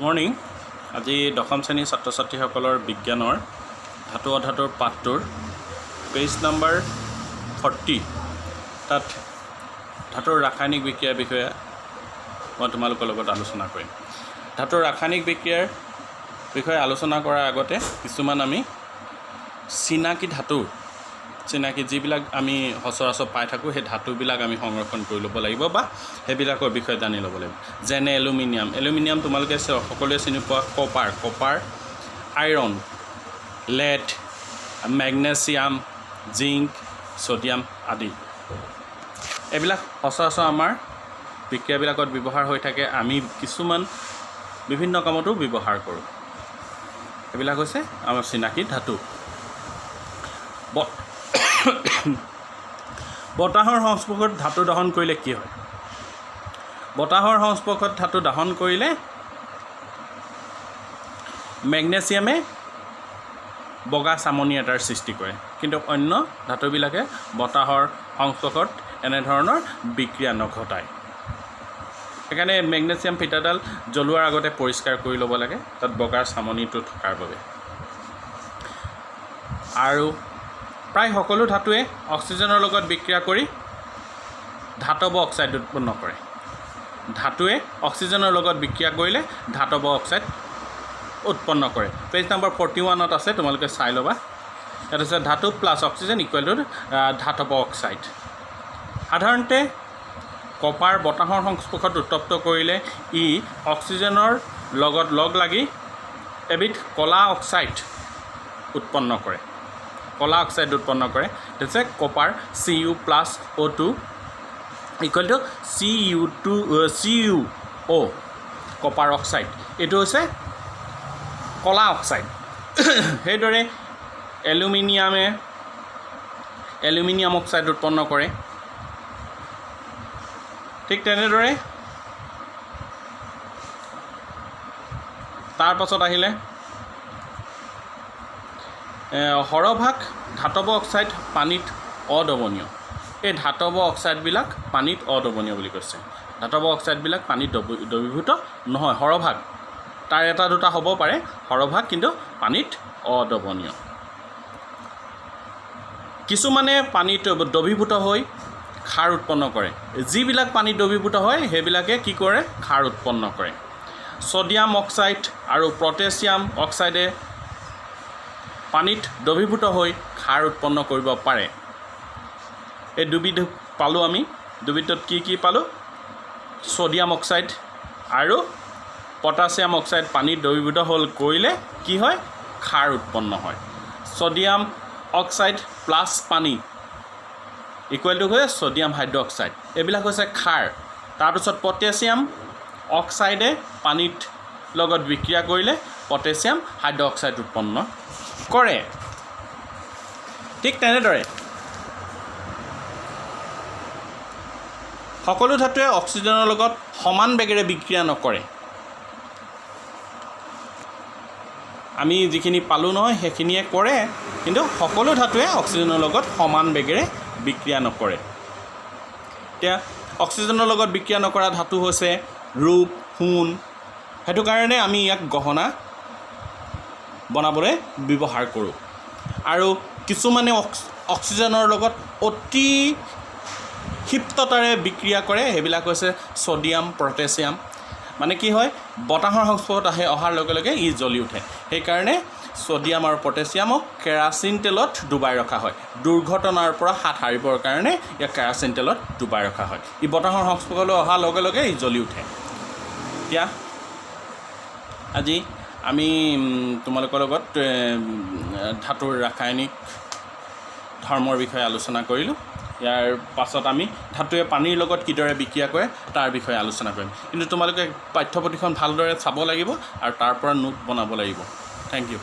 Morning আজি দশম শ্ৰেণীৰ ছাত্ৰ ছাত্ৰীসকলৰ বিজ্ঞানৰ ধাতু অধাতুৰ পাঠটোৰ পেজ নম্বৰ 40 তাত ধাতুৰ ৰাসায়নিক বিক্ৰিয়াৰ বিষয়ে মই তোমালোকৰ লগত আলোচনা কৰিম। ধাতুৰ ৰাসায়নিক বিক্ৰিয়াৰ বিষয়ে আলোচনা কৰাৰ আগতে কিছুমান আমি চিনাকি যিবিলাক আমি সচৰাচৰ পাই থাকোঁ সেই ধাতুবিলাক আমি সংৰক্ষণ কৰি ল'ব লাগিব বা সেইবিলাকৰ বিষয়ে জানি ল'ব লাগিব। যেনে এলুমিনিয়াম তোমালোকে সকলোৱে চিনি পোৱা copper iron lead magnesium zinc sodium আদি এইবিলাক সচৰাচৰ আমাৰ বিক্ৰিয়াবিলাকত ব্যৱহাৰ হৈ থাকে। আমি কিছুমান বিভিন্ন কামতো ব্যৱহাৰ কৰোঁ। এইবিলাক হৈছে আমাৰ চিনাকি ধাতু। বতাহৰ সংস্পৰ্শত ধাতু দহন কৰিলে কি হয়? বতাহৰ সংস্পৰ্শত ধাতু দহন কৰিলে মেগনেছিয়ামে বগা চামনি এটাৰ সৃষ্টি কৰে, কিন্তু অন্য ধাতুবিলাকে বতাহৰ সংস্পৰ্শত এনেধৰণৰ বিক্ৰিয়া নঘটায়। সেইকাৰণে মেগনেছিয়াম ফিটাডাল জ্বলোৱাৰ আগতে পৰিষ্কাৰ কৰি ল'ব লাগে, তাত বগাৰ চামনিটো থকাৰ বাবে। আৰু প্ৰায় সকলো ধাতুৱে অক্সিজেনৰ লগত বিক্ৰিয়া কৰি ধাতৱ অক্সাইড উৎপন্ন কৰে। ধাতুৱে অক্সিজেনৰ লগত বিক্ৰিয়া কৰিলে ধাতৱ অক্সাইড উৎপন্ন কৰে। পেজ নম্বৰ 41 আছে, তোমালোকে চাই ল'বা। ইয়াত আছে ধাতু প্লাছ অক্সিজেন ইকুৱেল টু ধাতৱ অক্সাইড। সাধাৰণতে কপাৰ বতাহৰ সংস্পৰ্শত উত্তপ্ত কৰিলে ই অক্সিজেনৰ লগত লগ লাগি এবিধ ক'লা অক্সাইড উৎপন্ন কৰে। হৈছে copper Cu+O2 equal to Cu copper oxide. এইটো হৈছে ক'লা অক্সাইড। সেইদৰে এলুমিনিয়াম অক্সাইড উৎপন্ন কৰে। ঠিক তেনেদৰে তাৰ পাছত আহিলে সৰহভাগ ধাতৱ অক্সাইড পানীত অদ্ৰৱণীয়। এই ধাতৱ অক্সাইডবিলাক পানীত অদ্ৰৱণীয় বুলি কৈছে। ধাতৱ অক্সাইডবিলাক পানীত দ্ৰৱীভূত নহয়, সৰহভাগ, তাৰ এটা দুটা হ'ব পাৰে, সৰহভাগ কিন্তু পানীত অদ্ৰৱণীয়। কিছুমানে পানীত দ্ৰৱীভূত হৈ ক্ষাৰ উৎপন্ন কৰে। যিবিলাক পানীত দ্ৰৱীভূত হয় সেইবিলাকে কি কৰে? ক্ষাৰ উৎপন্ন কৰে। ছডিয়াম অক্সাইড আৰু পটাছিয়াম অক্সাইডে পানীত দ্ৰৱীভূত হৈ ক্ষাৰ উৎপন্ন কৰিব পাৰে। এই দুবিধ পালোঁ আমি। দুবিধত কি পালোঁ? ছডিয়াম অক্সাইড আৰু পটাছিয়াম অক্সাইড পানীত দ্ৰৱীভূত কৰিলে কি হয়? ক্ষাৰ উৎপন্ন হয়। ছডিয়াম অক্সাইড প্লাছ পানী ইকুৱেল টু হৈ ছডিয়াম হাইড্ৰক্সাইড। এইবিলাক হৈছে ক্ষাৰ। তাৰপিছত পটাছিয়াম অক্সাইডে পানীত লগত বিক্ৰিয়া কৰিলে পটাছিয়াম হাইড্ৰক্সাইড উৎপন্ন কৰে। ঠিক তেনেদৰে সকলো ধাতুৱে অক্সিজেনৰ লগত সমান বেগেৰে বিক্ৰিয়া নকৰে। আমি যিখিনি পালোঁ নহয় সেইখিনিয়ে কৰে, কিন্তু সকলো ধাতুৱে অক্সিজেনৰ লগত সমান বেগেৰে বিক্ৰিয়া নকৰে। এতিয়া অক্সিজেনৰ লগত বিক্ৰিয়া নকৰা ধাতু হৈছে ৰূপ, সোণ। সেইটো কাৰণে আমি ইয়াক গহনা বনাবলৈ ব্যৱহাৰ কৰোঁ। আৰু কিছুমানে অক্সিজেনৰ লগত অতি ক্ষিপ্ৰতাৰে বিক্ৰিয়া কৰে, সেইবিলাক হৈছে ছডিয়াম পটাছিয়াম। মানে কি হয়? বতাহৰ সংস্পৰ্শত অহাৰ লগে লগে ই জ্বলি উঠে। সেইকাৰণে ছডিয়াম আৰু পটাছিয়ামক কেৰাচিন তেলত ডুবাই ৰখা হয়। দুৰ্ঘটনাৰ পৰা হাত সাৰিবৰ কাৰণে ইয়াক কেৰাচিন তেলত ডুবাই ৰখা হয়। ই বতাহৰ সংস্পৰ্শলৈ অহাৰ লগে লগে ই জ্বলি উঠে। এতিয়া আজি আমি তোমালোকৰ লগত ধাতুৰ ৰাসায়নিক ধৰ্মৰ বিষয়ে আলোচনা কৰিলোঁ। ইয়াৰ পাছত আমি ধাতুৱে পানীৰ লগত কিদৰে বিক্ৰিয়া কৰে তাৰ বিষয়ে আলোচনা কৰিম। কিন্তু তোমালোকে পাঠ্যপুথিখন ভালদৰে চাব লাগিব আৰু তাৰ পৰা নোট বনাব লাগিব। Thank U.